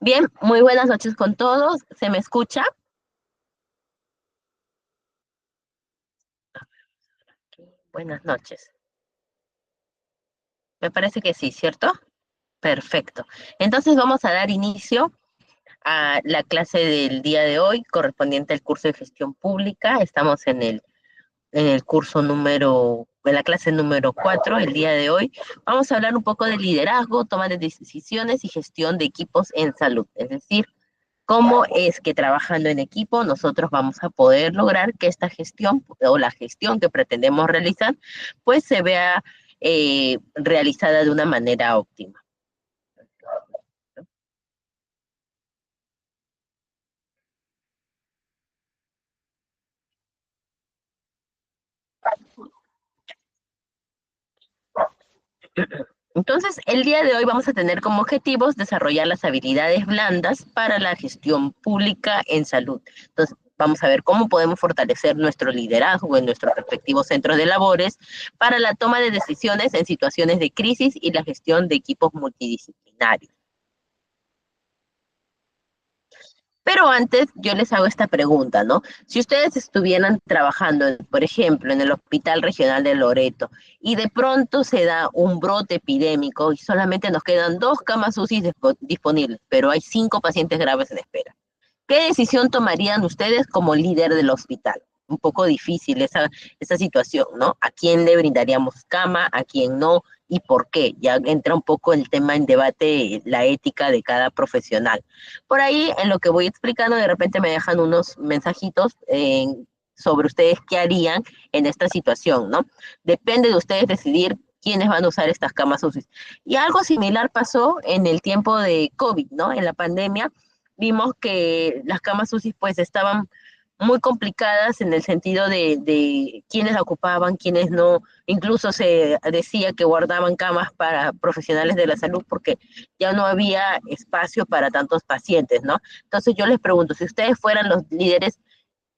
Bien, muy buenas noches con todos. ¿Se me escucha? Buenas noches. Me parece que sí, ¿cierto? Perfecto. Entonces vamos a dar inicio a la clase del día de hoy, correspondiente al curso de gestión pública. Estamos en el curso en la clase número 4 el día de hoy. Vamos a hablar un poco de liderazgo, toma de decisiones y gestión de equipos en salud. Es decir, cómo es que trabajando en equipo nosotros vamos a poder lograr que esta gestión o la gestión que pretendemos realizar pues se vea realizada de una manera óptima. Entonces, el día de hoy vamos a tener como objetivos desarrollar las habilidades blandas para la gestión pública en salud. Entonces, vamos a ver cómo podemos fortalecer nuestro liderazgo en nuestros respectivos centros de labores para la toma de decisiones en situaciones de crisis y la gestión de equipos multidisciplinarios. Pero antes yo les hago esta pregunta, ¿no? Si ustedes estuvieran trabajando, por ejemplo, en el Hospital Regional de Loreto y de pronto se da un brote epidémico y solamente nos quedan 2 camas UCI disponibles, pero hay 5 pacientes graves en espera. ¿Qué decisión tomarían ustedes como líder del hospital? Un poco difícil esa situación, ¿no? ¿A quién le brindaríamos cama, a quién no y por qué? Ya entra un poco el tema en debate, la ética de cada profesional. Por ahí, en lo que voy explicando, de repente me dejan unos mensajitos sobre ustedes qué harían en esta situación, ¿no? Depende de ustedes decidir quiénes van a usar estas camas UCI. Y algo similar pasó en el tiempo de COVID, ¿no? En la pandemia vimos que las camas UCI pues estaban muy complicadas en el sentido de quiénes la ocupaban, quiénes no. Incluso se decía que guardaban camas para profesionales de la salud porque ya no había espacio para tantos pacientes, ¿no? Entonces yo les pregunto, si ustedes fueran los líderes,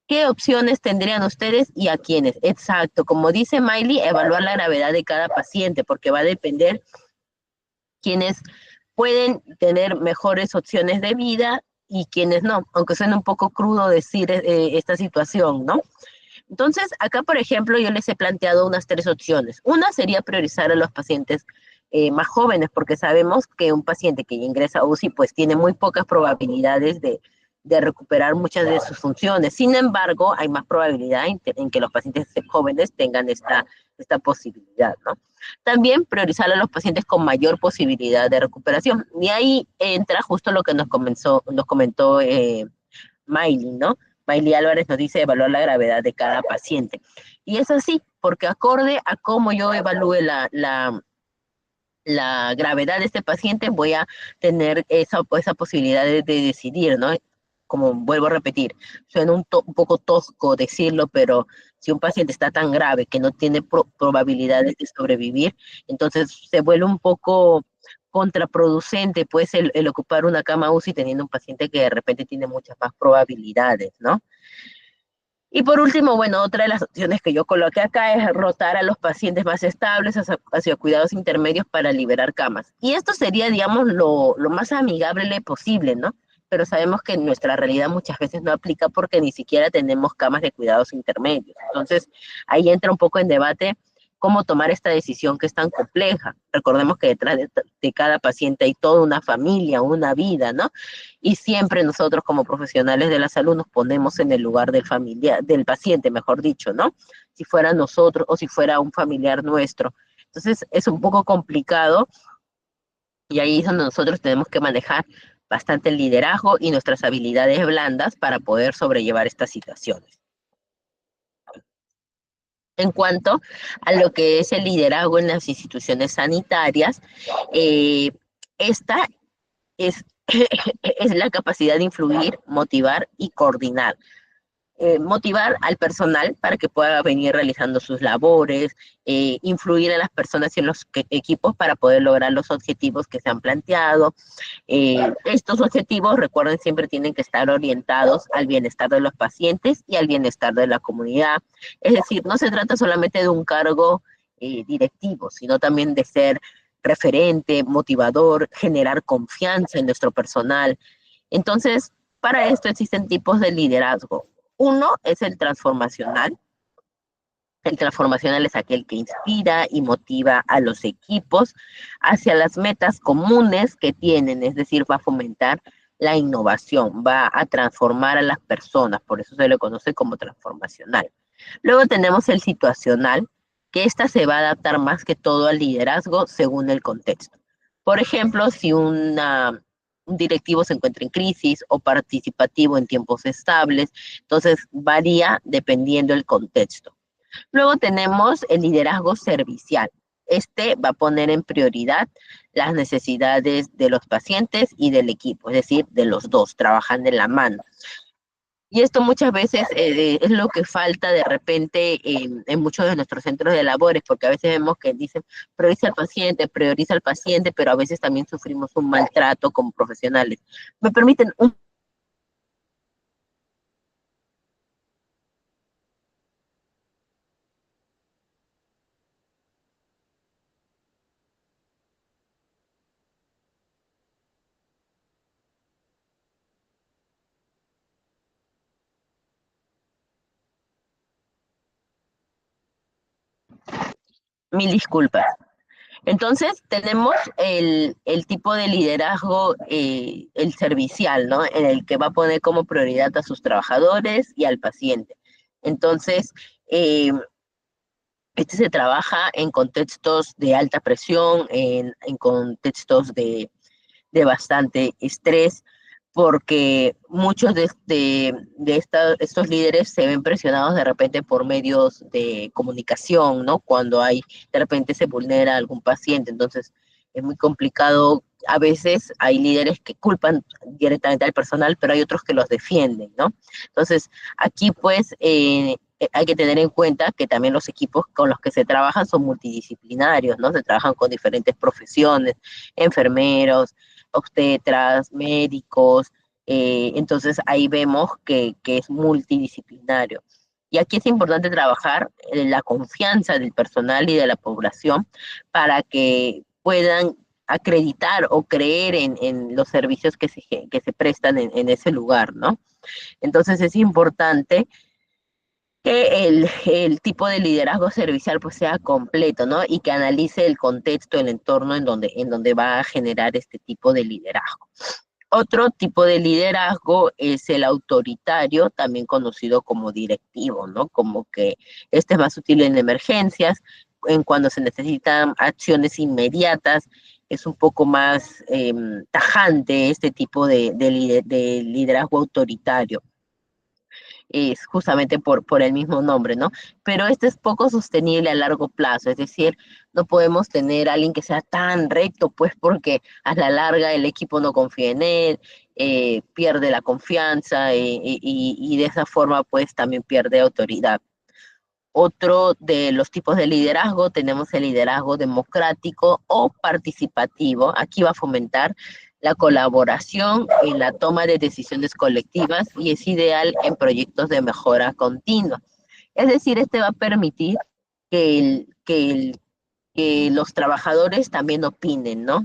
¿qué opciones tendrían ustedes y a quiénes? Exacto, como dice Miley, evaluar la gravedad de cada paciente porque va a depender quienes pueden tener mejores opciones de vida y quienes no, aunque suene un poco crudo decir esta situación, ¿no? Entonces, acá, por ejemplo, yo les he planteado unas 3 opciones. Una sería priorizar a los pacientes más jóvenes, porque sabemos que un paciente que ya ingresa a UCI, pues tiene muy pocas probabilidades de recuperar muchas de sus funciones. Sin embargo, hay más probabilidad en que los pacientes jóvenes tengan esta posibilidad, ¿no? También priorizar a los pacientes con mayor posibilidad de recuperación. Y ahí entra justo lo que nos comentó Miley, ¿no? Miley Álvarez nos dice evaluar la gravedad de cada paciente. Y es así, porque acorde a cómo yo evalúe la gravedad de este paciente, voy a tener esa posibilidad de decidir, ¿no? Como vuelvo a repetir, suena un poco tosco decirlo, pero si un paciente está tan grave que no tiene probabilidades de sobrevivir, entonces se vuelve un poco contraproducente, pues, el ocupar una cama UCI teniendo un paciente que de repente tiene muchas más probabilidades, ¿no? Y por último, bueno, otra de las opciones que yo coloqué acá es rotar a los pacientes más estables hacia cuidados intermedios para liberar camas. Y esto sería, digamos, lo más amigable posible, ¿no? Pero sabemos que en nuestra realidad muchas veces no aplica porque ni siquiera tenemos camas de cuidados intermedios. Entonces, ahí entra un poco en debate cómo tomar esta decisión que es tan compleja. Recordemos que detrás de cada paciente hay toda una familia, una vida, ¿no? Y siempre nosotros como profesionales de la salud nos ponemos en el lugar del familiar, del paciente, mejor dicho, ¿no? Si fuera nosotros o si fuera un familiar nuestro. Entonces es un poco complicado y ahí es donde nosotros tenemos que manejar bastante el liderazgo y nuestras habilidades blandas para poder sobrellevar estas situaciones. En cuanto a lo que es el liderazgo en las instituciones sanitarias, eh, esta es, es la capacidad de influir, motivar y coordinar. Motivar al personal para que pueda venir realizando sus labores, influir a las personas y en los equipos para poder lograr los objetivos que se han planteado. Estos objetivos, recuerden, siempre tienen que estar orientados al bienestar de los pacientes y al bienestar de la comunidad. Es decir, no se trata solamente de un cargo directivo, sino también de ser referente, motivador, generar confianza en nuestro personal. Entonces, para esto existen tipos de liderazgo. Uno es el transformacional. El transformacional es aquel que inspira y motiva a los equipos hacia las metas comunes que tienen, es decir, va a fomentar la innovación, va a transformar a las personas, por eso se le conoce como transformacional. Luego tenemos el situacional, que esta se va a adaptar más que todo al liderazgo según el contexto. Por ejemplo, si un directivo se encuentra en crisis o participativo en tiempos estables, entonces varía dependiendo del contexto. Luego tenemos el liderazgo servicial. Este va a poner en prioridad las necesidades de los pacientes y del equipo, es decir, de los dos, trabajan de la mano. Y esto muchas veces es lo que falta de repente en muchos de nuestros centros de labores, porque a veces vemos que dicen prioriza al paciente, pero a veces también sufrimos un maltrato como profesionales. ¿Me permiten un mil disculpas? Entonces, tenemos el tipo de liderazgo, el servicial, ¿no? En el que va a poner como prioridad a sus trabajadores y al paciente. Entonces, eh, este se trabaja en contextos de alta presión, en contextos de bastante estrés, porque muchos estos líderes se ven presionados de repente por medios de comunicación, ¿no? Cuando de repente se vulnera a algún paciente, entonces es muy complicado. A veces hay líderes que culpan directamente al personal, pero hay otros que los defienden, ¿no? Entonces, aquí pues hay que tener en cuenta que también los equipos con los que se trabajan son multidisciplinarios, ¿no? Se trabajan con diferentes profesiones, enfermeros, obstetras, médicos, entonces ahí vemos que es multidisciplinario. Y aquí es importante trabajar en la confianza del personal y de la población para que puedan acreditar o creer en los servicios que se prestan en ese lugar, ¿no? Entonces es importante que el tipo de liderazgo servicial pues sea completo, ¿no? Y que analice el contexto, el entorno en donde va a generar este tipo de liderazgo. Otro tipo de liderazgo es el autoritario, también conocido como directivo, ¿no? Como que este es más útil en emergencias, en cuando se necesitan acciones inmediatas, es un poco más tajante este tipo de liderazgo autoritario, es justamente por el mismo nombre, ¿no? Pero este es poco sostenible a largo plazo, es decir, no podemos tener a alguien que sea tan recto, pues porque a la larga el equipo no confía en él, pierde la confianza y de esa forma pues también pierde autoridad. Otro de los tipos de liderazgo tenemos el liderazgo democrático o participativo. Aquí va a fomentar la colaboración en la toma de decisiones colectivas y es ideal en proyectos de mejora continua. Es decir, este va a permitir que los trabajadores también opinen, ¿no?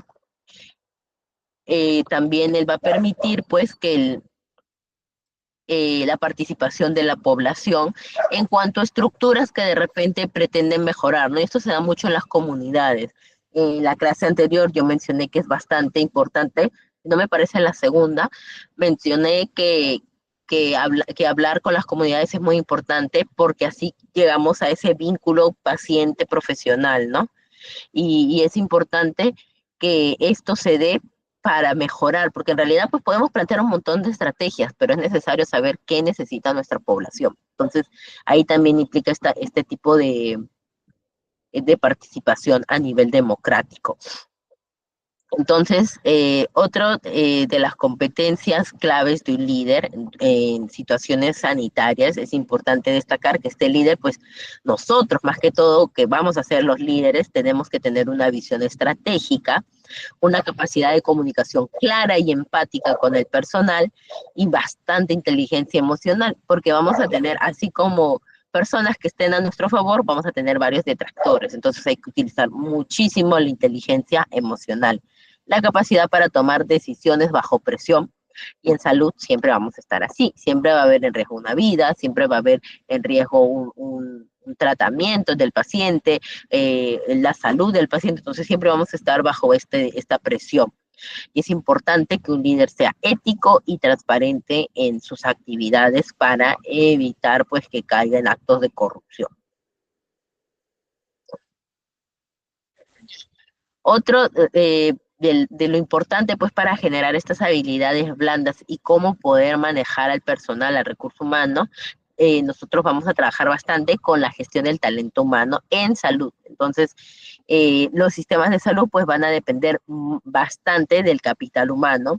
También él va a permitir, pues, la participación de la población en cuanto a estructuras que de repente pretenden mejorar, ¿no? Y esto se da mucho en las comunidades. En la clase anterior yo mencioné que es bastante importante, no me parece en la segunda, mencioné que hablar con las comunidades es muy importante porque así llegamos a ese vínculo paciente-profesional, ¿no? Y es importante que esto se dé para mejorar, porque en realidad pues podemos plantear un montón de estrategias, pero es necesario saber qué necesita nuestra población. Entonces, ahí también implica este tipo de participación a nivel democrático. Entonces, otro de las competencias claves de un líder en situaciones sanitarias, es importante destacar que este líder, pues nosotros más que todo, que vamos a ser los líderes, tenemos que tener una visión estratégica, una capacidad de comunicación clara y empática con el personal y bastante inteligencia emocional, porque vamos a tener, así como personas que estén a nuestro favor, vamos a tener varios detractores. Entonces hay que utilizar muchísimo la inteligencia emocional, la capacidad para tomar decisiones bajo presión. Y en salud siempre vamos a estar así, siempre va a haber en riesgo una vida, siempre va a haber en riesgo un tratamiento del paciente, la salud del paciente, entonces siempre vamos a estar bajo esta presión. Y es importante que un líder sea ético y transparente en sus actividades para evitar pues que caiga en actos de corrupción. Otro de lo importante pues para generar estas habilidades blandas y cómo poder manejar al personal, al recurso humano, nosotros vamos a trabajar bastante con la gestión del talento humano en salud. Entonces, los sistemas de salud pues van a depender bastante del capital humano,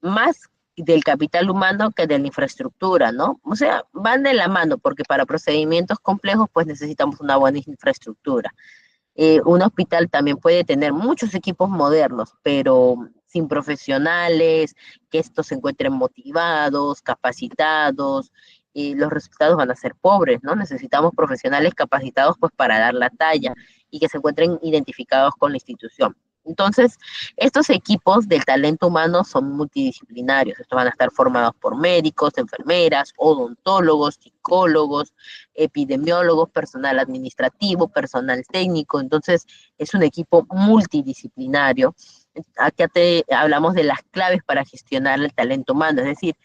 más del capital humano que de la infraestructura, ¿no? O sea, van de la mano porque para procedimientos complejos pues necesitamos una buena infraestructura. Un hospital también puede tener muchos equipos modernos, pero sin profesionales, que estos se encuentren motivados, capacitados, los resultados van a ser pobres, ¿no? Necesitamos profesionales capacitados pues para dar la talla y que se encuentren identificados con la institución. Entonces, estos equipos del talento humano son multidisciplinarios. Estos van a estar formados por médicos, enfermeras, odontólogos, psicólogos, epidemiólogos, personal administrativo, personal técnico. Entonces, es un equipo multidisciplinario. Acá hablamos de las claves para gestionar el talento humano, es decir,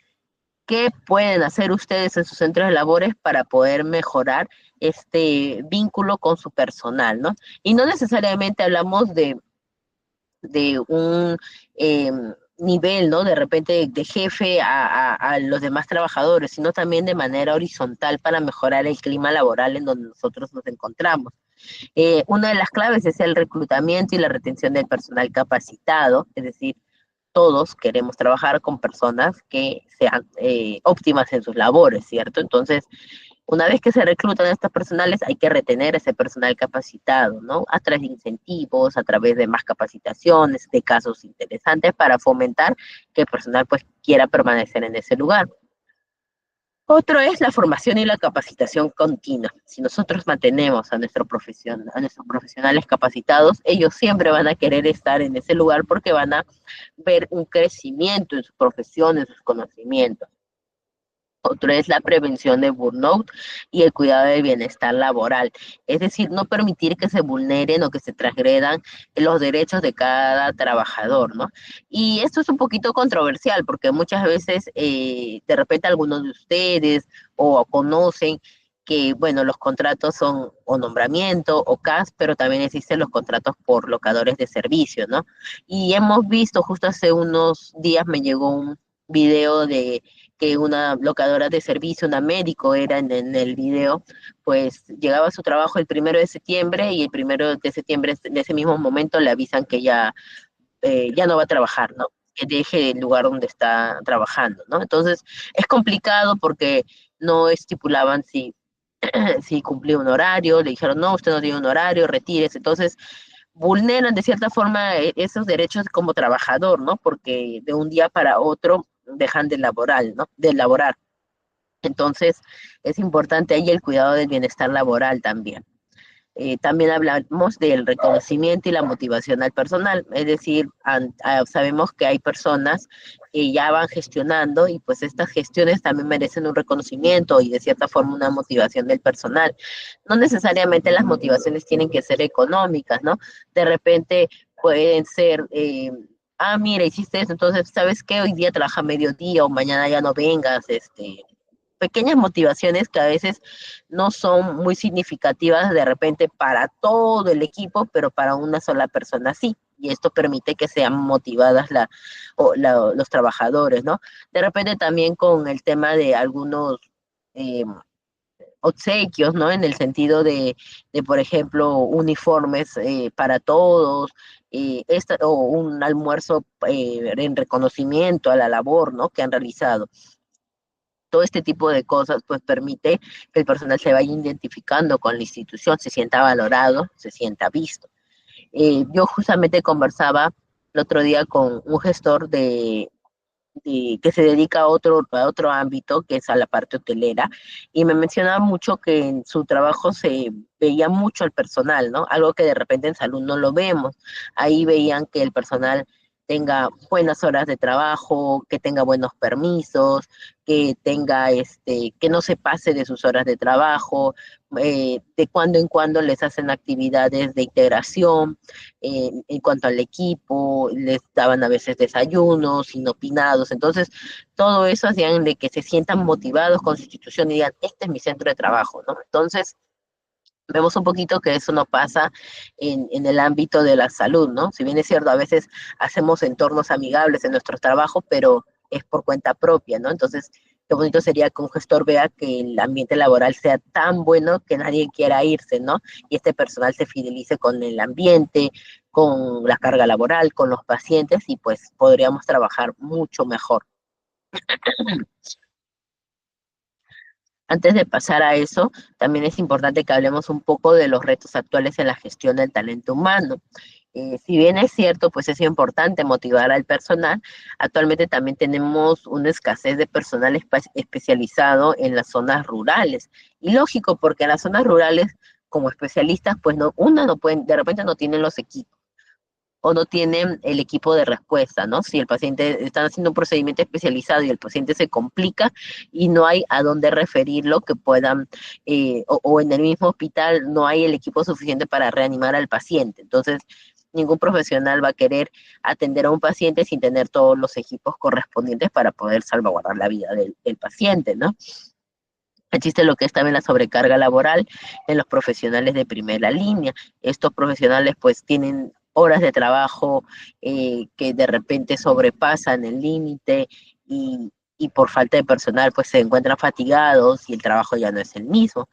qué pueden hacer ustedes en sus centros de labores para poder mejorar este vínculo con su personal, ¿no? Y no necesariamente hablamos de un nivel, ¿no? De repente de jefe a los demás trabajadores, sino también de manera horizontal para mejorar el clima laboral en donde nosotros nos encontramos. Una de las claves es el reclutamiento y la retención del personal capacitado, es decir, todos queremos trabajar con personas que sean óptimas en sus labores, ¿cierto? Entonces, una vez que se reclutan estos personales, hay que retener ese personal capacitado, ¿no? A través de incentivos, a través de más capacitaciones, de casos interesantes para fomentar que el personal pues quiera permanecer en ese lugar. Otro es la formación y la capacitación continua. Si nosotros mantenemos a nuestros profesionales capacitados, ellos siempre van a querer estar en ese lugar porque van a ver un crecimiento en su profesión, en sus conocimientos. Otro es la prevención de burnout y el cuidado del bienestar laboral. Es decir, no permitir que se vulneren o que se transgredan los derechos de cada trabajador, ¿no? Y esto es un poquito controversial porque muchas veces, de repente, algunos de ustedes o conocen que, bueno, los contratos son o nombramiento o CAS, pero también existen los contratos por locadores de servicio, ¿no? Y hemos visto, justo hace unos días me llegó un video de que una locadora de servicio, una médico era en el video, pues llegaba a su trabajo el 1 de septiembre y el 1 de septiembre de ese mismo momento le avisan que ya no va a trabajar, ¿no? Que deje el lugar donde está trabajando, ¿no? Entonces es complicado porque no estipulaban si cumplía un horario, le dijeron, no, usted no tiene un horario, retírese. Entonces vulneran de cierta forma esos derechos como trabajador, ¿no? Porque de un día para otro dejan de laborar, ¿no? De laborar. Entonces, es importante ahí el cuidado del bienestar laboral también. También hablamos del reconocimiento y la motivación al personal, es decir, sabemos que hay personas que ya van gestionando y pues estas gestiones también merecen un reconocimiento y de cierta forma una motivación del personal. No necesariamente las motivaciones tienen que ser económicas, ¿no? De repente pueden ser... mira, hiciste eso, entonces, ¿sabes qué? Hoy día trabaja mediodía o mañana ya no vengas, pequeñas motivaciones que a veces no son muy significativas de repente para todo el equipo, pero para una sola persona sí. Y esto permite que sean motivadas los trabajadores, ¿no? De repente también con el tema de algunos obsequios, ¿no? En el sentido de por ejemplo, uniformes para todos, o un almuerzo en reconocimiento a la labor, ¿no? Que han realizado. Todo este tipo de cosas pues permite que el personal se vaya identificando con la institución, se sienta valorado, se sienta visto. Yo justamente conversaba el otro día con un gestor que se dedica a otro ámbito, que es a la parte hotelera, y me mencionaba mucho que en su trabajo se veía mucho al personal, ¿no? Algo que de repente en salud no lo vemos. Ahí veían que el personal tenga buenas horas de trabajo, que tenga buenos permisos, que tenga que no se pase de sus horas de trabajo, de cuando en cuando les hacen actividades de integración, en cuanto al equipo, les daban a veces desayunos inopinados, entonces todo eso hacían de que se sientan motivados con su institución y digan, este es mi centro de trabajo, ¿no? Entonces, vemos un poquito que eso no pasa en el ámbito de la salud, ¿no? Si bien es cierto, a veces hacemos entornos amigables en nuestros trabajos, pero es por cuenta propia, ¿no? Entonces, qué bonito sería que un gestor vea que el ambiente laboral sea tan bueno que nadie quiera irse, ¿no? Y este personal se fidelice con el ambiente, con la carga laboral, con los pacientes y pues podríamos trabajar mucho mejor. Antes de pasar a eso, también es importante que hablemos un poco de los retos actuales en la gestión del talento humano. Si bien es cierto, pues es importante motivar al personal, actualmente también tenemos una escasez de personal especializado en las zonas rurales. Y lógico, porque en las zonas rurales, como especialistas, pues no, uno no pueden, de repente no tienen los equipos o no tienen el equipo de respuesta, ¿no? Si el paciente está haciendo un procedimiento especializado y el paciente se complica y no hay a dónde referirlo que puedan, o en el mismo hospital no hay el equipo suficiente para reanimar al paciente. Entonces, ningún profesional va a querer atender a un paciente sin tener todos los equipos correspondientes para poder salvaguardar la vida del paciente, ¿no? Existe lo que es también la sobrecarga laboral en los profesionales de primera línea. Estos profesionales pues tienen horas de trabajo que de repente sobrepasan el límite y por falta de personal pues se encuentran fatigados y el trabajo ya no es el mismo.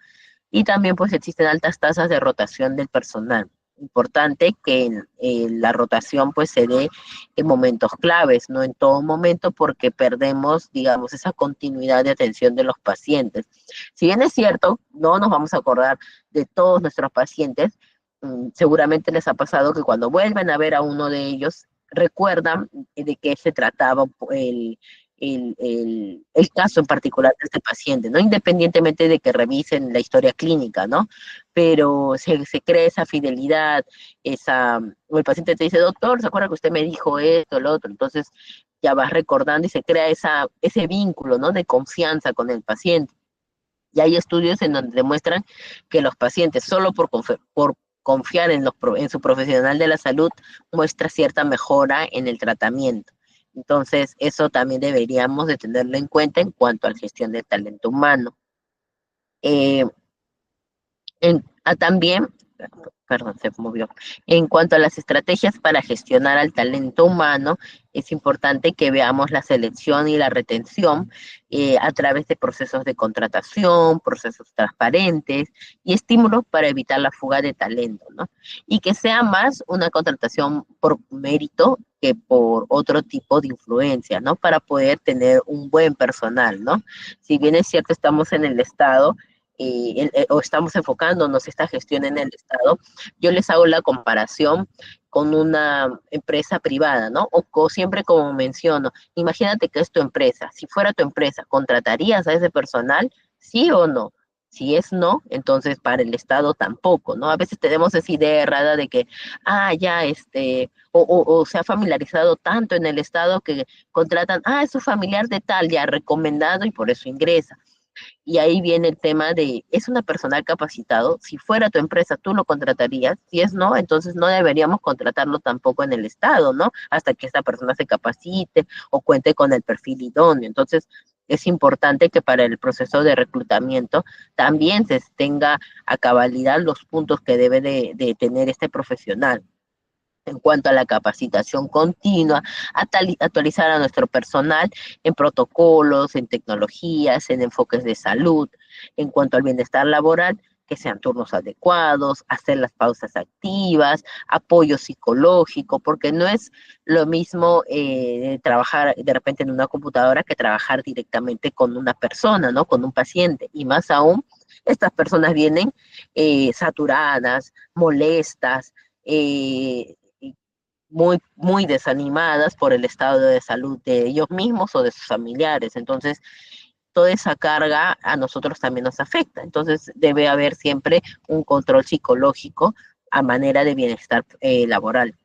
Y también pues existen altas tasas de rotación del personal. Importante que la rotación pues se dé en momentos claves, no en todo momento porque perdemos, digamos, esa continuidad de atención de los pacientes. Si bien es cierto, no nos vamos a acordar de todos nuestros pacientes, seguramente les ha pasado que cuando vuelven a ver a uno de ellos, recuerdan de qué se trataba el caso en particular de este paciente, ¿no? Independientemente de que revisen la historia clínica, ¿no? Pero se crea esa fidelidad, o el paciente te dice, doctor, ¿se acuerda que usted me dijo esto, lo otro? Entonces ya vas recordando y se crea ese vínculo, ¿no? De confianza con el paciente. Y hay estudios en donde demuestran que los pacientes, solo por confiar en su profesional de la salud, muestra cierta mejora en el tratamiento. Entonces, eso también deberíamos de tenerlo en cuenta en cuanto a la gestión del talento humano. Eh, también, perdón, se movió. En cuanto a las estrategias para gestionar al talento humano, es importante que veamos la selección y la retención a través de procesos de contratación, procesos transparentes y estímulos para evitar la fuga de talento, ¿no? Y que sea más una contratación por mérito que por otro tipo de influencia, ¿no? Para poder tener un buen personal, ¿no? Si bien es cierto, estamos en el Estado, o estamos enfocándonos esta gestión en el Estado, yo les hago la comparación con una empresa privada, ¿no? Siempre como menciono, imagínate que es tu empresa. Si fuera tu empresa, ¿contratarías a ese personal? ¿Sí o no? Si es no, entonces para el Estado tampoco, ¿no? A veces tenemos esa idea errada de que, ya, o se ha familiarizado tanto en el Estado que contratan, es su familiar de tal, ya recomendado y por eso ingresa. Y ahí viene el tema de, ¿es una personal capacitado? Si fuera tu empresa, ¿tú lo contratarías? Si es no, entonces no deberíamos contratarlo tampoco en el Estado, ¿no? Hasta que esta persona se capacite o cuente con el perfil idóneo. Entonces, es importante que para el proceso de reclutamiento también se tenga a cabalidad los puntos que debe de tener este profesional en cuanto a la capacitación continua, actualizar a nuestro personal en protocolos, en tecnologías, en enfoques de salud, en cuanto al bienestar laboral, que sean turnos adecuados, hacer las pausas activas, apoyo psicológico, porque no es lo mismo trabajar de repente en una computadora que trabajar directamente con una persona, ¿no? Con un paciente, y más aún, estas personas vienen saturadas, molestas, eh, muy desanimadas por el estado de salud de ellos mismos o de sus familiares. Entonces, toda esa carga a nosotros también nos afecta. Entonces, debe haber siempre un control psicológico a manera de bienestar laboral.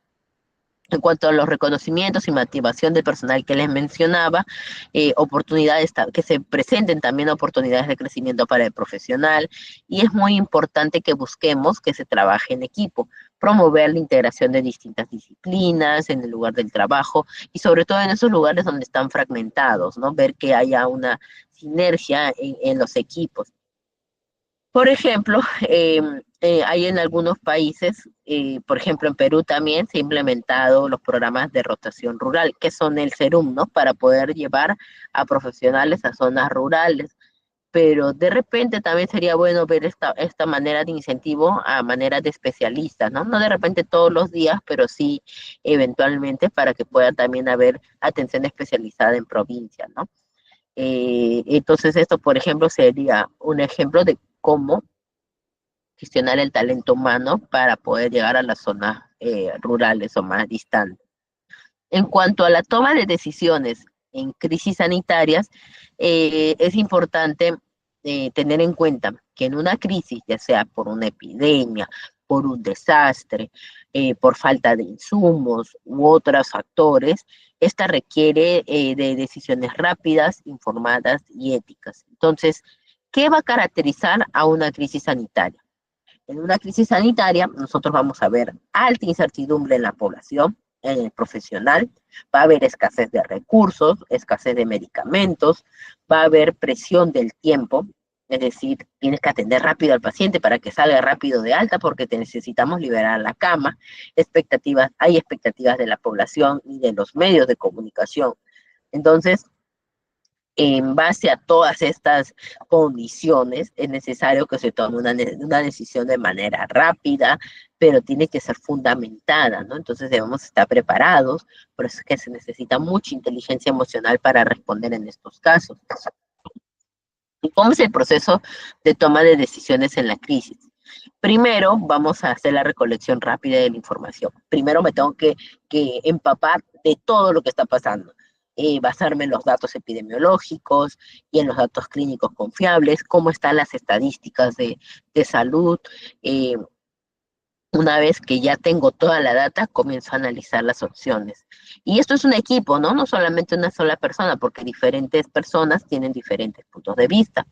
En cuanto a los reconocimientos y motivación del personal que les mencionaba, oportunidades que se presenten también oportunidades de crecimiento para el profesional, y es muy importante que busquemos que se trabaje en equipo, promover la integración de distintas disciplinas en el lugar del trabajo y sobre todo en esos lugares donde están fragmentados, ¿no? Ver que haya una sinergia en los equipos. Por ejemplo, hay en algunos países, por ejemplo en Perú también se han implementado los programas de rotación rural, que son el SERUM, ¿no? Para poder llevar a profesionales a zonas rurales. Pero de repente también sería bueno ver esta manera de incentivo a manera de especialistas, ¿no? No de repente todos los días, pero sí eventualmente para que pueda también haber atención especializada en provincia, ¿no? Entonces esto, por ejemplo, sería un ejemplo de cómo gestionar el talento humano para poder llegar a las zonas rurales o más distantes. En cuanto a la toma de decisiones en crisis sanitarias, es importante tener en cuenta que en una crisis, ya sea por una epidemia, por un desastre, por falta de insumos u otros factores, esta requiere de decisiones rápidas, informadas y éticas. Entonces, ¿qué va a caracterizar a una crisis sanitaria? En una crisis sanitaria, nosotros vamos a ver alta incertidumbre en la población, en el profesional, va a haber escasez de recursos, escasez de medicamentos, va a haber presión del tiempo, es decir, tienes que atender rápido al paciente para que salga rápido de alta porque te necesitamos liberar la cama, hay expectativas de la población y de los medios de comunicación. Entonces, en base a todas estas condiciones, es necesario que se tome una decisión de manera rápida, pero tiene que ser fundamentada, ¿no? Entonces debemos estar preparados, por eso es que se necesita mucha inteligencia emocional para responder en estos casos. ¿Y cómo es el proceso de toma de decisiones en la crisis? Primero, vamos a hacer la recolección rápida de la información. Primero me tengo que empapar de todo lo que está pasando. Basarme en los datos epidemiológicos y en los datos clínicos confiables, cómo están las estadísticas de salud. eh, una vez que ya tengo toda la data, comienzo a analizar las opciones. Y esto es un equipo, ¿no? No solamente una sola persona, porque diferentes personas tienen diferentes puntos de vista.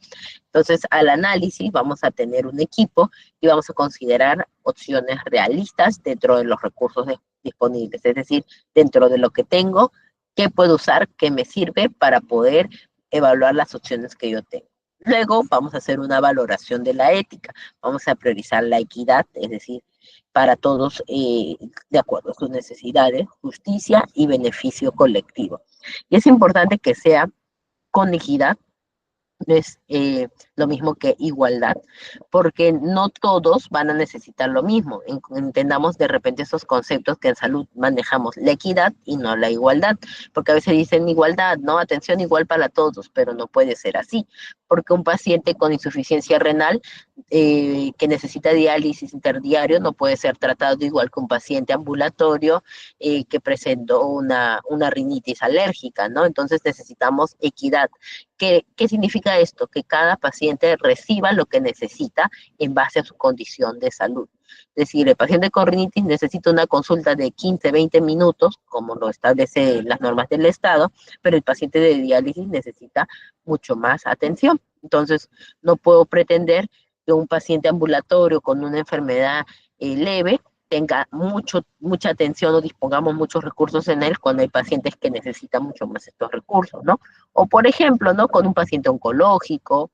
Entonces, al análisis vamos a tener un equipo y vamos a considerar opciones realistas dentro de los recursos disponibles, es decir, dentro de lo que tengo, qué puedo usar, qué me sirve para poder evaluar las opciones que yo tengo. Luego vamos a hacer una valoración de la ética, vamos a priorizar la equidad, es decir, para todos de acuerdo a sus necesidades, justicia y beneficio colectivo. Y es importante que sea con equidad, no es lo mismo que igualdad, porque no todos van a necesitar lo mismo. Entendamos de repente esos conceptos que en salud manejamos, la equidad y no la igualdad, porque a veces dicen igualdad, ¿no? Atención igual para todos, pero no puede ser así, porque un paciente con insuficiencia renal que necesita diálisis interdiario no puede ser tratado igual que un paciente ambulatorio que presentó una rinitis alérgica, ¿no? Entonces necesitamos equidad. ¿Qué significa esto? Que cada paciente reciba lo que necesita en base a su condición de salud. Es decir, el paciente con rinitis necesita una consulta de 15, 20 minutos, como lo establecen las normas del Estado, pero el paciente de diálisis necesita mucho más atención. Entonces, no puedo pretender que un paciente ambulatorio con una enfermedad leve tenga mucha atención o dispongamos muchos recursos en él cuando hay pacientes que necesitan mucho más estos recursos, ¿no? O por ejemplo, ¿no? Con un paciente oncológico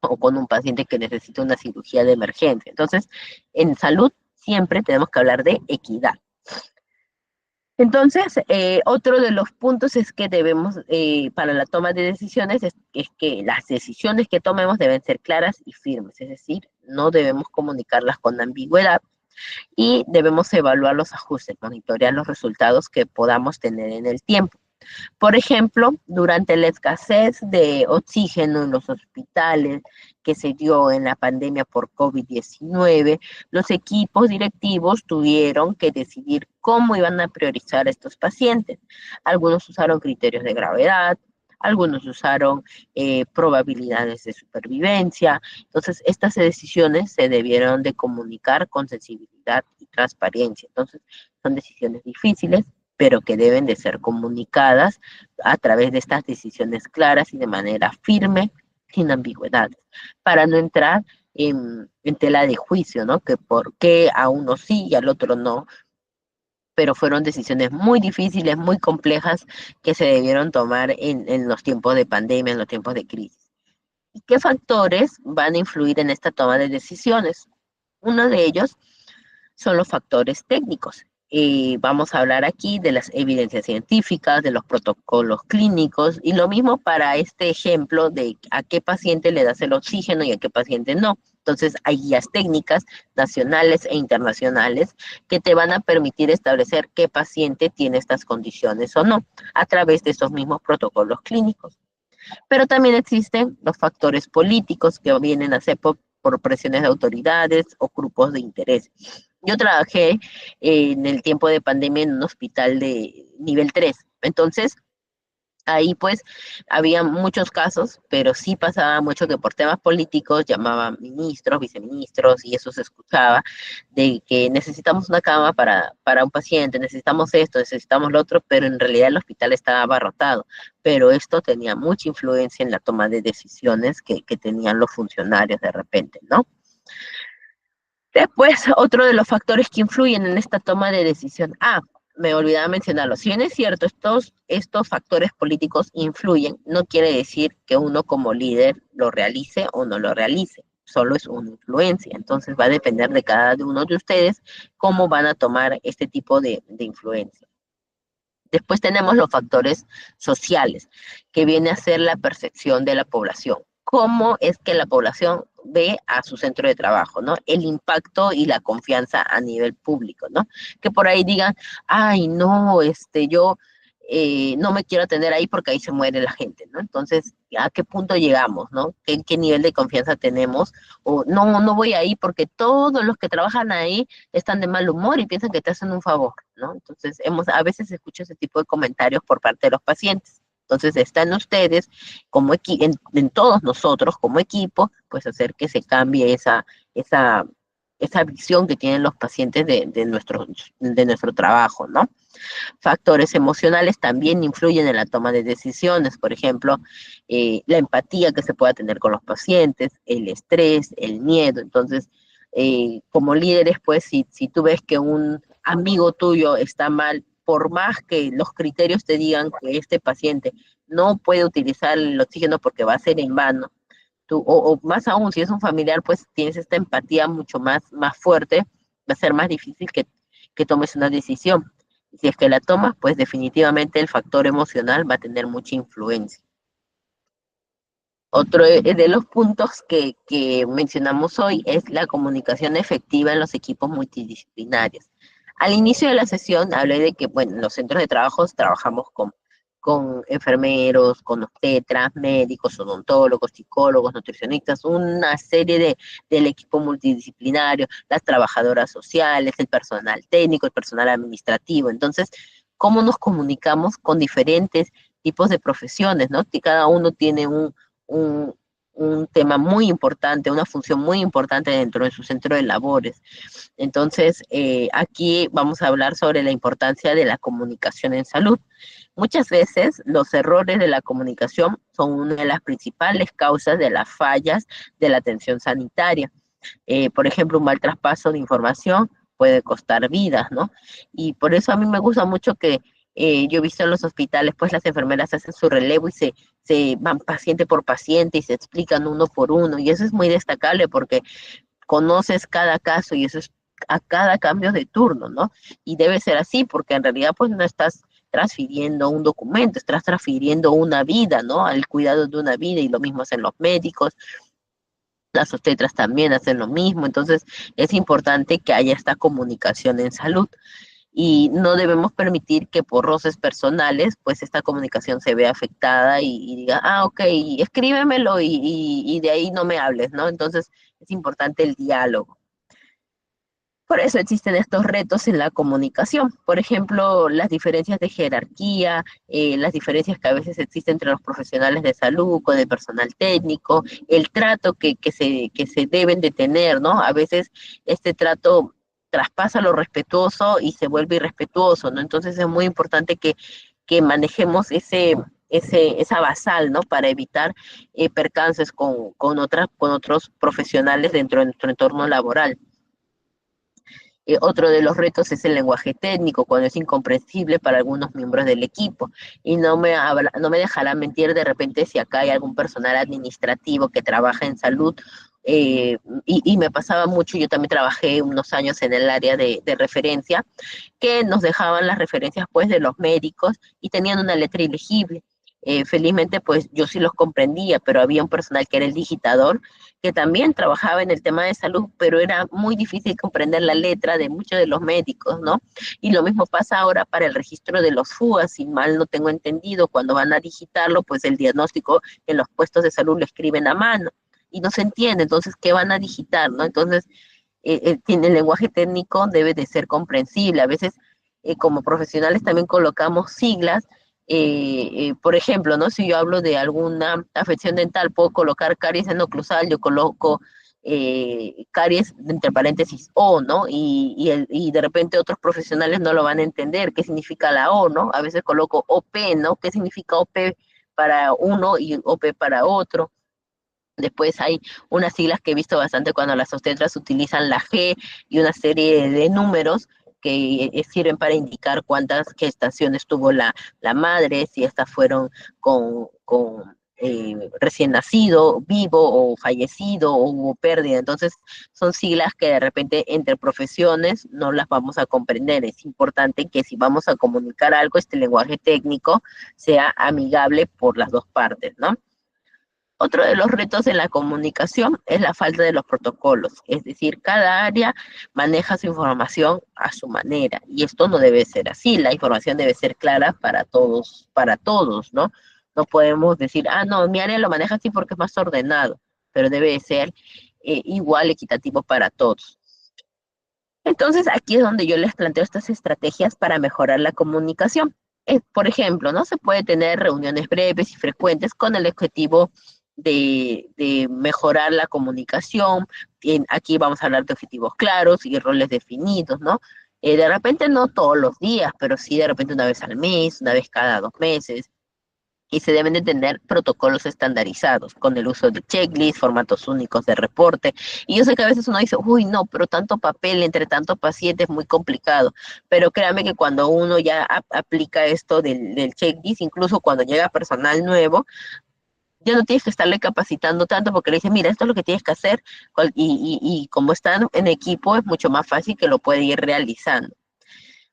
o con un paciente que necesita una cirugía de emergencia. Entonces, en salud siempre tenemos que hablar de equidad. Entonces, otro de los puntos es que debemos, para la toma de decisiones, es que las decisiones que tomemos deben ser claras y firmes, es decir, no debemos comunicarlas con ambigüedad y debemos evaluar los ajustes, monitorear los resultados que podamos tener en el tiempo. Por ejemplo, durante la escasez de oxígeno en los hospitales que se dio en la pandemia por COVID-19, los equipos directivos tuvieron que decidir cómo iban a priorizar a estos pacientes. Algunos usaron criterios de gravedad, algunos usaron probabilidades de supervivencia. Entonces, estas decisiones se debieron de comunicar con sensibilidad y transparencia. Entonces, son decisiones difíciles, pero que deben de ser comunicadas a través de estas decisiones claras y de manera firme, sin ambigüedades, para no entrar en tela de juicio, ¿no? Que por qué a uno sí y al otro no, pero fueron decisiones muy difíciles, muy complejas, que se debieron tomar en los tiempos de pandemia, en los tiempos de crisis. ¿Y qué factores van a influir en esta toma de decisiones? Uno de ellos son los factores técnicos. Vamos a hablar aquí de las evidencias científicas, de los protocolos clínicos, y lo mismo para este ejemplo de a qué paciente le das el oxígeno y a qué paciente no. Entonces, hay guías técnicas nacionales e internacionales que te van a permitir establecer qué paciente tiene estas condiciones o no, a través de estos mismos protocolos clínicos. Pero también existen los factores políticos que vienen a ser por presiones de autoridades o grupos de interés. Yo trabajé en el tiempo de pandemia en un hospital de nivel 3. Entonces, ahí pues había muchos casos, pero sí pasaba mucho que por temas políticos llamaban ministros, viceministros, y eso se escuchaba, de que necesitamos una cama para un paciente, necesitamos esto, necesitamos lo otro, pero en realidad el hospital estaba abarrotado. Pero esto tenía mucha influencia en la toma de decisiones que tenían los funcionarios de repente, ¿no? Después, otro de los factores que influyen en esta toma de decisión. Me olvidaba mencionarlo. Si bien es cierto, estos factores políticos influyen, no quiere decir que uno como líder lo realice o no lo realice. Solo es una influencia. Entonces va a depender de cada uno de ustedes cómo van a tomar este tipo de influencia. Después tenemos los factores sociales, que viene a ser la percepción de la población. ¿Cómo es que la población ve a su centro de trabajo, ¿no? El impacto y la confianza a nivel público, ¿no? Que por ahí digan, ay, no, yo no me quiero atender ahí porque ahí se muere la gente, ¿no? Entonces, ¿a qué punto llegamos, no? ¿Qué nivel de confianza tenemos? O no voy ahí porque todos los que trabajan ahí están de mal humor y piensan que te hacen un favor, ¿no? Entonces, a veces escucho ese tipo de comentarios por parte de los pacientes. Entonces, está en ustedes, en todos nosotros como equipo, pues hacer que se cambie esa visión que tienen los pacientes de nuestro trabajo, ¿no? Factores emocionales también influyen en la toma de decisiones, por ejemplo, la empatía que se pueda tener con los pacientes, el estrés, el miedo. Entonces, como líderes, pues si tú ves que un amigo tuyo está mal, por más que los criterios te digan que este paciente no puede utilizar el oxígeno porque va a ser en vano, o más aún, si es un familiar, pues tienes esta empatía mucho más fuerte, va a ser más difícil que tomes una decisión. Si es que la tomas, pues definitivamente el factor emocional va a tener mucha influencia. Otro de los puntos que mencionamos hoy es la comunicación efectiva en los equipos multidisciplinarios. Al inicio de la sesión hablé de que, bueno, en los centros de trabajo trabajamos con enfermeros, con obstetras, médicos, odontólogos, psicólogos, nutricionistas, una serie del equipo multidisciplinario, las trabajadoras sociales, el personal técnico, el personal administrativo. Entonces, ¿cómo nos comunicamos con diferentes tipos de profesiones, ¿no? Que cada uno tiene un, un tema muy importante, una función muy importante dentro de su centro de labores. Entonces, aquí vamos a hablar sobre la importancia de la comunicación en salud. Muchas veces los errores de la comunicación son una de las principales causas de las fallas de la atención sanitaria. Por ejemplo, un mal traspaso de información puede costar vidas, ¿no? Y por eso a mí me gusta mucho que yo he visto en los hospitales, pues las enfermeras hacen su relevo y se van paciente por paciente y se explican uno por uno. Y eso es muy destacable porque conoces cada caso y eso es a cada cambio de turno, ¿no? Y debe ser así porque en realidad pues no estás transfiriendo un documento, estás transfiriendo una vida, ¿no? Al cuidado de una vida y lo mismo hacen los médicos, las obstetras también hacen lo mismo, entonces es importante que haya esta comunicación en salud. y no debemos permitir que por roces personales, pues esta comunicación se vea afectada y diga, ah, ok, escríbemelo y de ahí no me hables, ¿no? Entonces es importante el diálogo. Por eso existen estos retos en la comunicación. Por ejemplo, las diferencias de jerarquía, las diferencias que a veces existen entre los profesionales de salud con el personal técnico, el trato que se deben de tener, ¿no? A veces este trato traspasa lo respetuoso y se vuelve irrespetuoso, ¿no? Entonces es muy importante que manejemos esa basal, ¿no? Para evitar percances con otros profesionales dentro de nuestro entorno laboral. Otro de los retos es el lenguaje técnico, cuando es incomprensible para algunos miembros del equipo. Y no me dejará mentir de repente si acá hay algún personal administrativo que trabaja en salud. Y me pasaba mucho, yo también trabajé unos años en el área de referencia, que nos dejaban las referencias pues de los médicos y tenían una letra ilegible. Felizmente pues yo sí los comprendía, pero había un personal que era el digitador, que también trabajaba en el tema de salud, pero era muy difícil comprender la letra de muchos de los médicos, ¿no? Y lo mismo pasa ahora para el registro de los FUA, si mal no tengo entendido, cuando van a digitarlo, pues el diagnóstico en los puestos de salud lo escriben a mano y no se entiende, entonces, ¿qué van a digitar, no? Entonces, el lenguaje técnico debe de ser comprensible. A veces, como profesionales, también colocamos siglas. Por ejemplo, ¿no? Si yo hablo de alguna afección dental, puedo colocar caries endoclusal, yo coloco caries entre paréntesis O, ¿no? Y de repente otros profesionales no lo van a entender, qué significa la O, ¿no? A veces coloco OP, ¿no? ¿Qué significa OP para uno y OP para otro? Después hay unas siglas que he visto bastante cuando las obstetras utilizan la G y una serie de números que sirven para indicar cuántas gestaciones tuvo la madre, si estas fueron con recién nacido, vivo o fallecido o hubo pérdida. Entonces son siglas que de repente entre profesiones no las vamos a comprender. Es importante que si vamos a comunicar algo, este lenguaje técnico sea amigable por las dos partes, ¿no? Otro de los retos en la comunicación es la falta de los protocolos, es decir, cada área maneja su información a su manera y esto no debe ser así, la información debe ser clara para todos, ¿no? No podemos decir, ah, no, mi área lo maneja así porque es más ordenado, pero debe ser igual, equitativo para todos. Entonces, aquí es donde yo les planteo estas estrategias para mejorar la comunicación. Por ejemplo, ¿no? Se puede tener reuniones breves y frecuentes con el objetivo de mejorar la comunicación. Aquí vamos a hablar de objetivos claros y roles definidos, ¿no? De repente no todos los días, pero sí de repente una vez al mes, una vez cada 2 meses, y se deben de tener protocolos estandarizados con el uso de checklists, formatos únicos de reporte. Y yo sé que a veces uno dice, uy, no, pero tanto papel entre tantos pacientes es muy complicado. Pero créame que cuando uno ya aplica esto del checklist, incluso cuando llega personal nuevo, ya no tienes que estarle capacitando tanto porque le dices, mira, esto es lo que tienes que hacer y como están en equipo es mucho más fácil que lo puede ir realizando.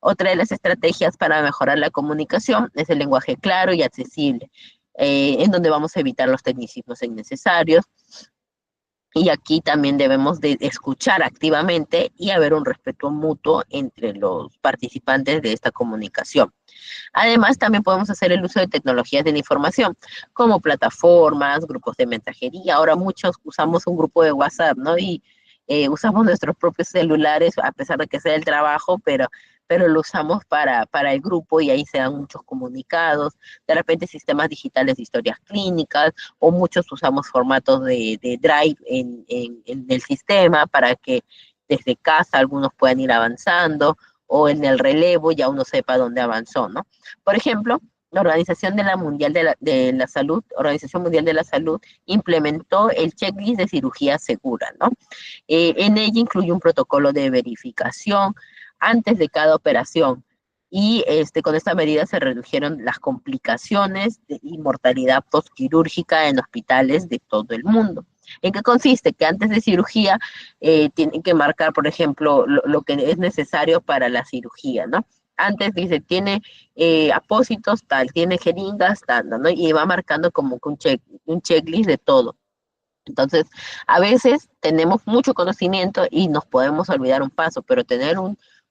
Otra de las estrategias para mejorar la comunicación es el lenguaje claro y accesible, en donde vamos a evitar los tecnicismos innecesarios. Y aquí también debemos de escuchar activamente y haber un respeto mutuo entre los participantes de esta comunicación. Además, también podemos hacer el uso de tecnologías de la información, como plataformas, grupos de mensajería. Ahora muchos usamos un grupo de WhatsApp, ¿no? Y usamos nuestros propios celulares, a pesar de que sea el trabajo, pero lo usamos para el grupo y ahí se dan muchos comunicados. De repente sistemas digitales de historias clínicas o muchos usamos formatos de Drive en el sistema para que desde casa algunos puedan ir avanzando o en el relevo ya uno sepa dónde avanzó, ¿no? Por ejemplo, la Organización de la Mundial de la Salud, Organización Mundial de la Salud, implementó el checklist de cirugía segura, ¿no? En ella incluye un protocolo de verificación antes de cada operación y con esta medida se redujeron las complicaciones y mortalidad postquirúrgica en hospitales de todo el mundo. ¿En qué consiste? Que antes de cirugía tienen que marcar, por ejemplo, lo que es necesario para la cirugía, ¿no? Antes dice, tiene apósitos, tal, tiene jeringas, tal, ¿no? Y va marcando como que un checklist de todo. Entonces, a veces tenemos mucho conocimiento y nos podemos olvidar un paso, pero tener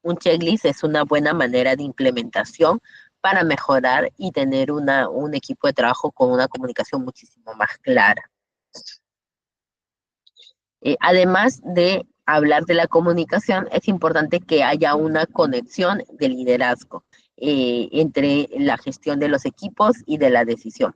un checklist es una buena manera de implementación para mejorar y tener un equipo de trabajo con una comunicación muchísimo más clara. Además de hablar de la comunicación, es importante que haya una conexión de liderazgo entre la gestión de los equipos y de la decisión.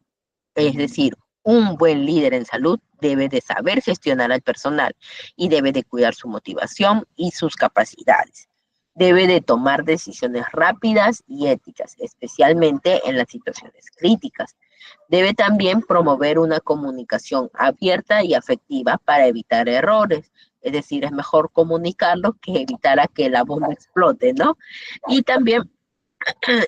Es decir, un buen líder en salud debe de saber gestionar al personal y debe de cuidar su motivación y sus capacidades. Debe de tomar decisiones rápidas y éticas, especialmente en las situaciones críticas. Debe también promover una comunicación abierta y afectiva para evitar errores. Es decir, es mejor comunicarlo que evitar a que la bomba explote, ¿no? Y también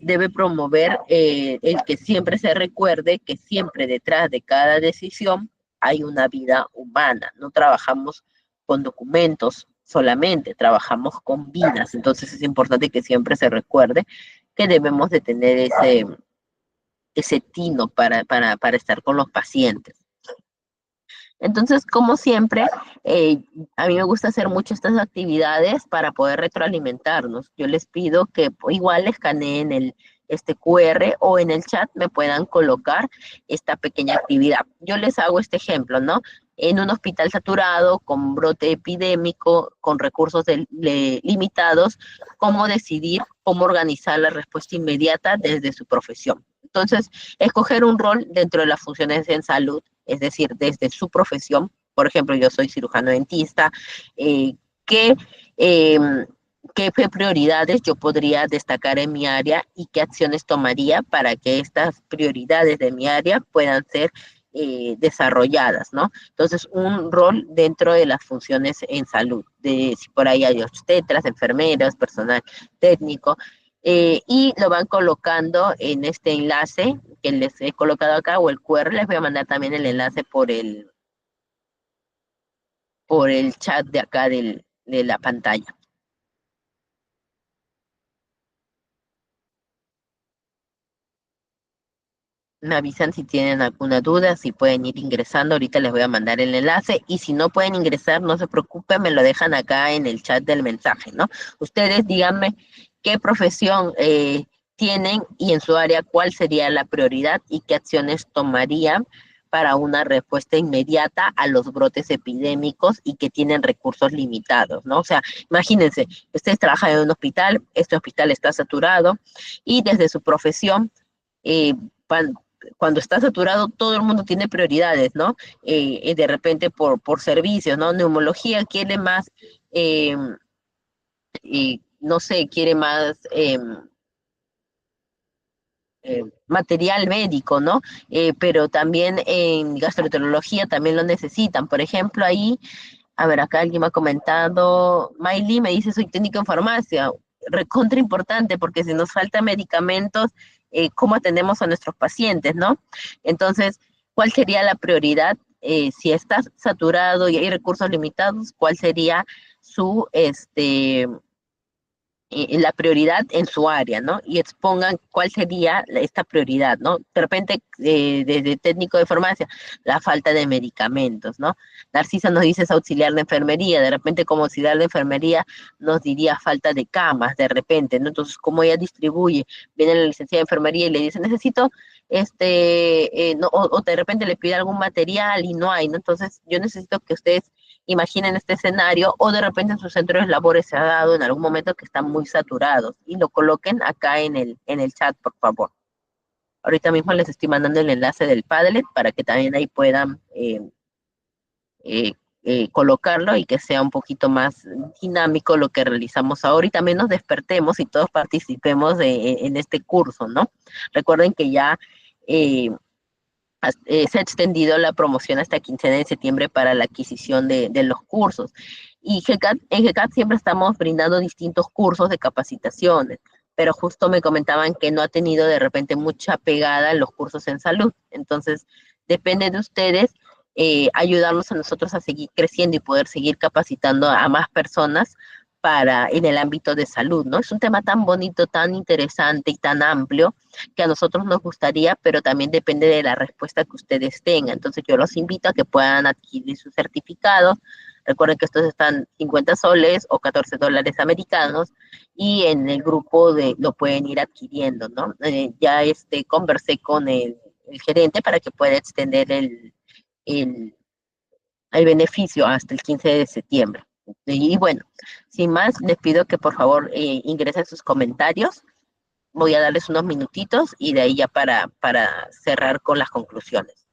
debe promover el que siempre se recuerde que siempre detrás de cada decisión hay una vida humana. No trabajamos con documentos solamente, trabajamos con vidas. Entonces es importante que siempre se recuerde que debemos de tener ese tino para estar con los pacientes. Entonces, como siempre, a mí me gusta hacer mucho estas actividades para poder retroalimentarnos. Yo les pido que igual escaneen este QR o en el chat me puedan colocar esta pequeña actividad. Yo les hago este ejemplo, ¿no? En un hospital saturado, con brote epidémico, con recursos limitados, cómo decidir, cómo organizar la respuesta inmediata desde su profesión. Entonces, escoger un rol dentro de las funciones en salud, es decir, desde su profesión. Por ejemplo, yo soy cirujano dentista. ¿qué, eh, ¿Qué prioridades yo podría destacar en mi área y qué acciones tomaría para que estas prioridades de mi área puedan ser desarrolladas, ¿no? Entonces, un rol dentro de las funciones en salud, de si por ahí hay obstetras, enfermeras, personal técnico, y lo van colocando en este enlace que les he colocado acá, o el QR. Les voy a mandar también el enlace por el chat de acá de la pantalla. Me avisan si tienen alguna duda, si pueden ir ingresando. Ahorita les voy a mandar el enlace y si no pueden ingresar, no se preocupen, me lo dejan acá en el chat del mensaje, ¿no? Ustedes díganme qué profesión tienen y en su área cuál sería la prioridad y qué acciones tomarían para una respuesta inmediata a los brotes epidémicos y que tienen recursos limitados, ¿no? O sea, imagínense, ustedes trabajan en un hospital, este hospital está saturado y desde su profesión, eh, cuando está saturado, todo el mundo tiene prioridades, ¿no? De repente por servicios, ¿no? Neumología quiere más, no sé, quiere más material médico, ¿no? Pero también en gastroenterología también lo necesitan. Por ejemplo, ahí, a ver, acá alguien me ha comentado, Miley me dice, soy técnico en farmacia, recontra importante, porque si nos faltan medicamentos, ¿cómo atendemos a nuestros pacientes, no? Entonces, ¿cuál sería la prioridad? Si estás saturado y hay recursos limitados, ¿cuál sería su, la prioridad en su área, ¿no? Y expongan cuál sería esta prioridad, ¿no? De repente, desde técnico de farmacia, la falta de medicamentos, ¿no? Narcisa nos dice es auxiliar de enfermería, de repente como auxiliar de enfermería nos diría falta de camas, de repente, ¿no? Entonces, como ella distribuye, viene la licenciada de enfermería y le dice, necesito, no, o de repente le pide algún material y no hay, ¿no? Entonces, yo necesito que ustedes imaginen este escenario, o de repente en sus centros de labores se ha dado en algún momento que están muy saturados, y lo coloquen acá en el chat, por favor. Ahorita mismo les estoy mandando el enlace del Padlet para que también ahí puedan eh, colocarlo y que sea un poquito más dinámico lo que realizamos ahora y también nos despertemos y todos participemos en este curso, ¿no? Recuerden que ya se ha extendido la promoción hasta quincena de septiembre para la adquisición de los cursos. Y en GCAT siempre estamos brindando distintos cursos de capacitaciones, pero justo me comentaban que no ha tenido de repente mucha pegada en los cursos en salud. Entonces, depende de ustedes ayudarnos a nosotros a seguir creciendo y poder seguir capacitando a más personas para en el ámbito de salud, ¿no? Es un tema tan bonito, tan interesante y tan amplio que a nosotros nos gustaría, pero también depende de la respuesta que ustedes tengan. Entonces yo los invito a que puedan adquirir su certificado. Recuerden que estos están 50 soles o 14 dólares americanos y en el grupo lo pueden ir adquiriendo, ¿no? Ya conversé con el gerente para que pueda extender el, el beneficio hasta el 15 de septiembre. Y bueno, sin más, les pido que por favor ingresen sus comentarios. Voy a darles unos minutitos y de ahí ya para cerrar con las conclusiones.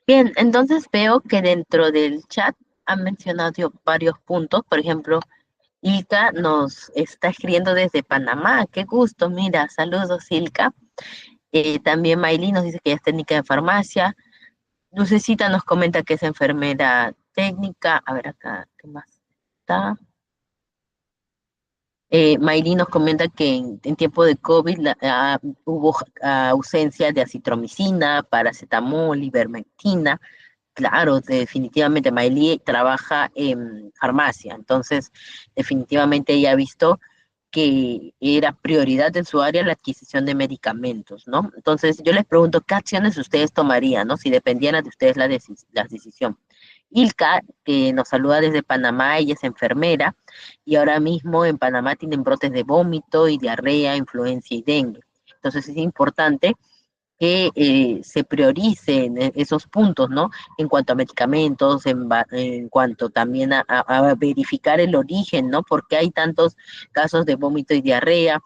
Bien, entonces veo que dentro del chat han mencionado varios puntos. Por ejemplo, Ilka nos está escribiendo desde Panamá. Qué gusto, mira, saludos, Ilka. También Maylin nos dice que ella es técnica de farmacia. Lucecita nos comenta que es enfermera técnica. A ver acá, ¿qué más está? Mayrin nos comenta que en tiempo de COVID hubo ausencia de acitromicina, paracetamol, ivermectina. Claro, definitivamente Mayli trabaja en farmacia, entonces definitivamente ella ha visto que era prioridad en su área la adquisición de medicamentos, ¿no? Entonces yo les pregunto, ¿qué acciones ustedes tomarían, ¿no? Si dependieran de ustedes la decisión. Ilka, que nos saluda desde Panamá, ella es enfermera y ahora mismo en Panamá tienen brotes de vómito y diarrea, influencia y dengue. Entonces es importante que se prioricen esos puntos, ¿no? En cuanto a medicamentos, en cuanto también a verificar el origen, ¿no? Porque hay tantos casos de vómito y diarrea,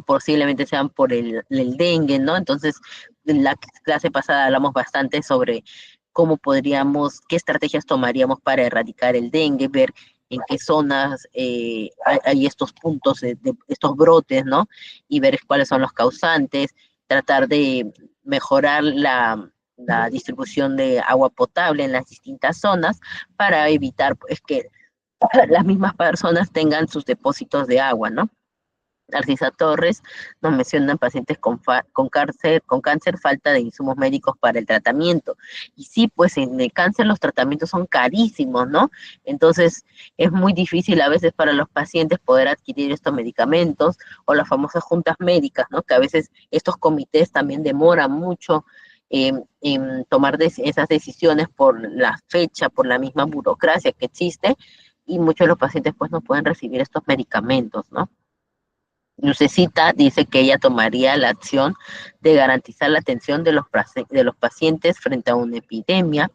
posiblemente sean por el dengue, ¿no? Entonces, en la clase pasada hablamos bastante sobre cómo podríamos, qué estrategias tomaríamos para erradicar el dengue, ver en qué zonas hay estos puntos, de estos brotes, ¿no? Y ver cuáles son los causantes, tratar de mejorar la distribución de agua potable en las distintas zonas para evitar pues, que las mismas personas tengan sus depósitos de agua, ¿no? Narcisa Torres nos mencionan pacientes con cáncer, falta de insumos médicos para el tratamiento. Y sí, pues en el cáncer los tratamientos son carísimos, ¿no? Entonces es muy difícil a veces para los pacientes poder adquirir estos medicamentos o las famosas juntas médicas, ¿no? Que a veces estos comités también demoran mucho en tomar esas decisiones por la fecha, por la misma burocracia que existe y muchos de los pacientes pues no pueden recibir estos medicamentos, ¿no? Lucecita dice que ella tomaría la acción de garantizar la atención de los pacientes frente a una epidemia.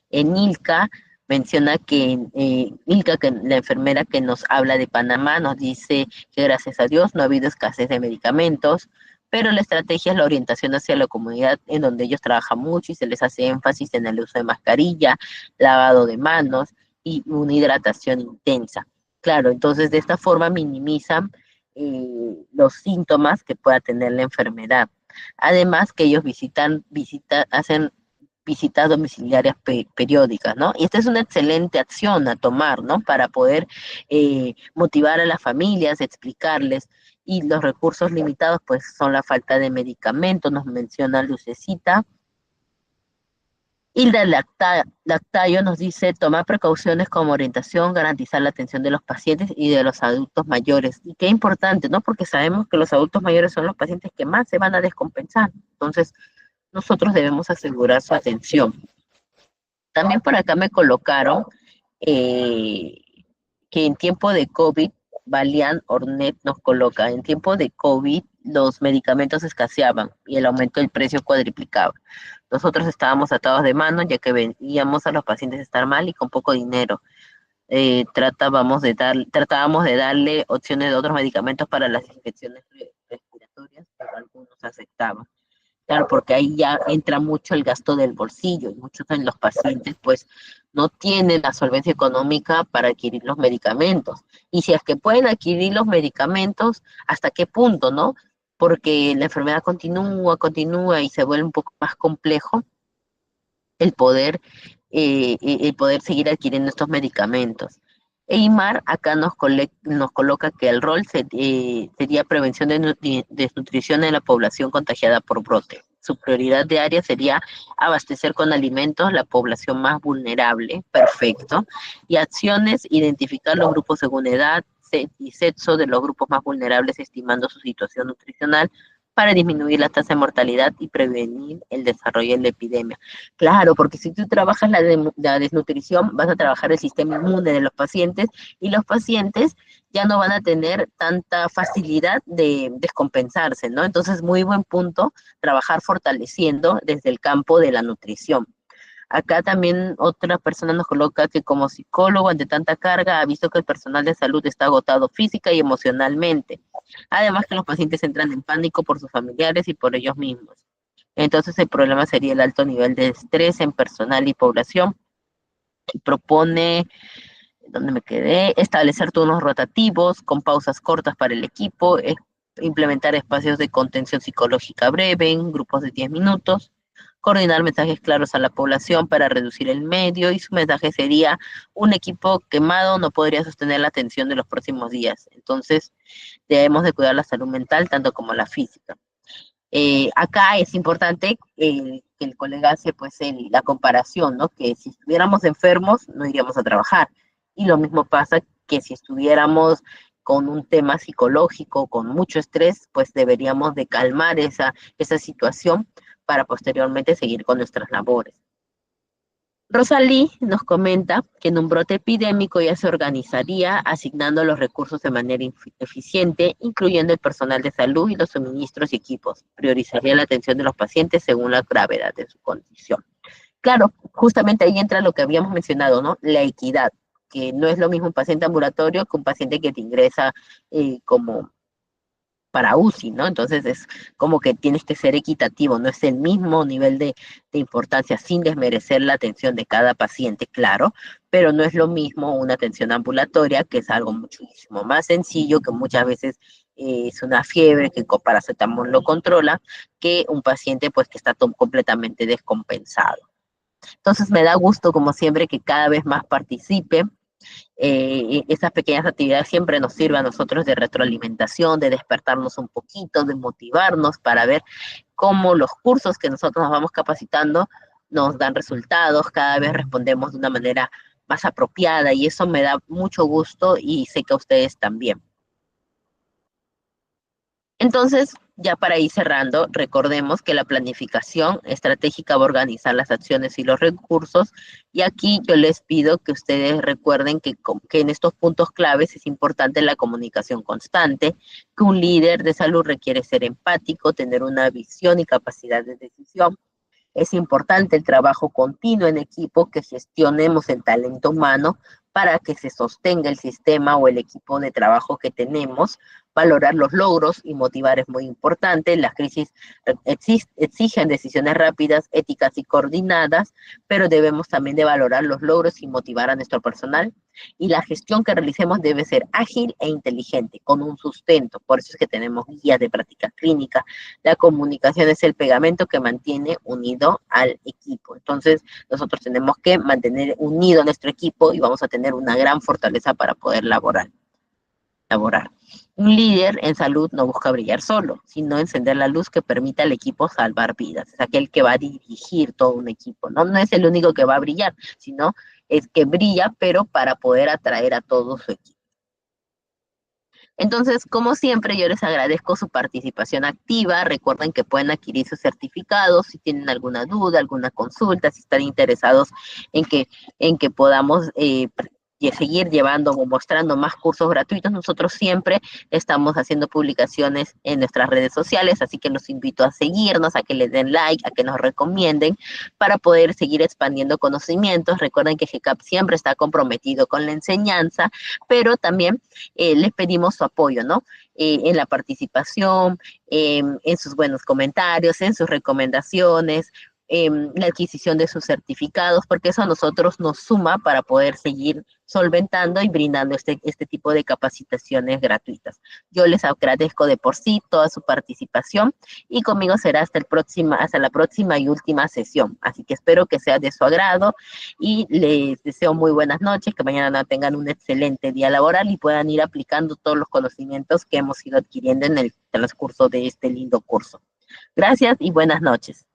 En Ilka menciona que Ilka, que la enfermera que nos habla de Panamá, nos dice que gracias a Dios no ha habido escasez de medicamentos, pero la estrategia es la orientación hacia la comunidad en donde ellos trabajan mucho y se les hace énfasis en el uso de mascarilla, lavado de manos y una hidratación intensa. Claro, entonces de esta forma minimizan los síntomas que pueda tener la enfermedad. Además que ellos hacen visitas domiciliarias periódicas, ¿no? Y esta es una excelente acción a tomar, ¿no? Para poder motivar a las familias, explicarles, y los recursos limitados, pues son la falta de medicamentos, nos menciona Lucecita. Hilda Lactayo nos dice tomar precauciones como orientación, garantizar la atención de los pacientes y de los adultos mayores. Y qué importante, ¿no? Porque sabemos que los adultos mayores son los pacientes que más se van a descompensar. Entonces, nosotros debemos asegurar su atención. También por acá me colocaron eh, que en tiempo de COVID, Valian Ornet nos coloca, en tiempo de COVID los medicamentos escaseaban y el aumento del precio cuadriplicaba. Nosotros estábamos atados de mano ya que veíamos a los pacientes estar mal y con poco dinero. Tratábamos de darle opciones de otros medicamentos para las infecciones respiratorias, pero algunos aceptaban. Claro, porque ahí ya entra mucho el gasto del bolsillo y muchos de los pacientes pues no tienen la solvencia económica para adquirir los medicamentos. Y si es que pueden adquirir los medicamentos, ¿hasta qué punto, no? Porque la enfermedad continúa y se vuelve un poco más complejo el poder, el poder seguir adquiriendo estos medicamentos. Eimar acá nos coloca que el rol sería prevención de desnutrición en la población contagiada por brote. Su prioridad de área sería abastecer con alimentos la población más vulnerable, perfecto, y acciones, identificar los grupos según edad y sexo de los grupos más vulnerables, estimando su situación nutricional para disminuir la tasa de mortalidad y prevenir el desarrollo de la epidemia. Claro, porque si tú trabajas la desnutrición, vas a trabajar el sistema inmune de los pacientes y los pacientes ya no van a tener tanta facilidad de descompensarse, ¿no? Entonces, muy buen punto trabajar fortaleciendo desde el campo de la nutrición. Acá también otra persona nos coloca que como psicólogo ante tanta carga ha visto que el personal de salud está agotado física y emocionalmente. Además que los pacientes entran en pánico por sus familiares y por ellos mismos. Entonces el problema sería el alto nivel de estrés en personal y población. Y propone, ¿dónde me quedé? Establecer turnos rotativos con pausas cortas para el equipo, implementar espacios de contención psicológica breve en grupos de 10 minutos, coordinar mensajes claros a la población para reducir el medio, y su mensaje sería: un equipo quemado no podría sostener la atención de los próximos días. Entonces debemos de cuidar la salud mental tanto como la física. Acá es importante que el colega hace pues la comparación, ¿no? Que si estuviéramos enfermos no iríamos a trabajar. Y lo mismo pasa que si estuviéramos con un tema psicológico, con mucho estrés, pues deberíamos de calmar esa situación para posteriormente seguir con nuestras labores. Rosalí nos comenta que en un brote epidémico ya se organizaría asignando los recursos de manera eficiente, incluyendo el personal de salud y los suministros y equipos. Priorizaría la atención de los pacientes según la gravedad de su condición. Claro, justamente ahí entra lo que habíamos mencionado, ¿no? La equidad, que no es lo mismo un paciente ambulatorio que un paciente que te ingresa como para UCI, ¿no? Entonces es como que tienes que ser equitativo, no es el mismo nivel de importancia, sin desmerecer la atención de cada paciente, claro, pero no es lo mismo una atención ambulatoria, que es algo muchísimo más sencillo, que muchas veces es una fiebre que con paracetamol lo controla, que un paciente pues que está completamente descompensado. Entonces me da gusto, como siempre, que cada vez más participe. Esas pequeñas actividades siempre nos sirven a nosotros de retroalimentación, de despertarnos un poquito, de motivarnos para ver cómo los cursos que nosotros nos vamos capacitando nos dan resultados, cada vez respondemos de una manera más apropiada, y eso me da mucho gusto y sé que a ustedes también. Entonces, ya para ir cerrando, recordemos que la planificación estratégica va a organizar las acciones y los recursos, y aquí yo les pido que ustedes recuerden que en estos puntos claves es importante la comunicación constante, que un líder de salud requiere ser empático, tener una visión y capacidad de decisión. Es importante el trabajo continuo en equipo, que gestionemos el talento humano para que se sostenga el sistema o el equipo de trabajo que tenemos. Valorar los logros y motivar es muy importante. Las crisis exigen decisiones rápidas, éticas y coordinadas, pero debemos también de valorar los logros y motivar a nuestro personal. Y la gestión que realicemos debe ser ágil e inteligente, con un sustento. Por eso es que tenemos guías de práctica clínica. La comunicación es el pegamento que mantiene unido al equipo. Entonces, nosotros tenemos que mantener unido a nuestro equipo y vamos a tener una gran fortaleza para poder laborar. Un líder en salud no busca brillar solo, sino encender la luz que permita al equipo salvar vidas. Es aquel que va a dirigir todo un equipo, ¿no? No es el único que va a brillar, sino es que brilla, pero para poder atraer a todo su equipo. Entonces, como siempre, yo les agradezco su participación activa. Recuerden que pueden adquirir sus certificados si tienen alguna duda, alguna consulta, si están interesados en que podamos seguir llevando o mostrando más cursos gratuitos. Nosotros siempre estamos haciendo publicaciones en nuestras redes sociales, así que los invito a seguirnos, a que les den like, a que nos recomienden para poder seguir expandiendo conocimientos. Recuerden que GCAP siempre está comprometido con la enseñanza, pero también les pedimos su apoyo, ¿no? En la participación, en sus buenos comentarios, en sus recomendaciones, la adquisición de sus certificados, porque eso a nosotros nos suma para poder seguir solventando y brindando este tipo de capacitaciones gratuitas. Yo les agradezco de por sí toda su participación, y conmigo será hasta la próxima y última sesión. Así que espero que sea de su agrado y les deseo muy buenas noches, que mañana tengan un excelente día laboral y puedan ir aplicando todos los conocimientos que hemos ido adquiriendo en el transcurso de este lindo curso. Gracias y buenas noches.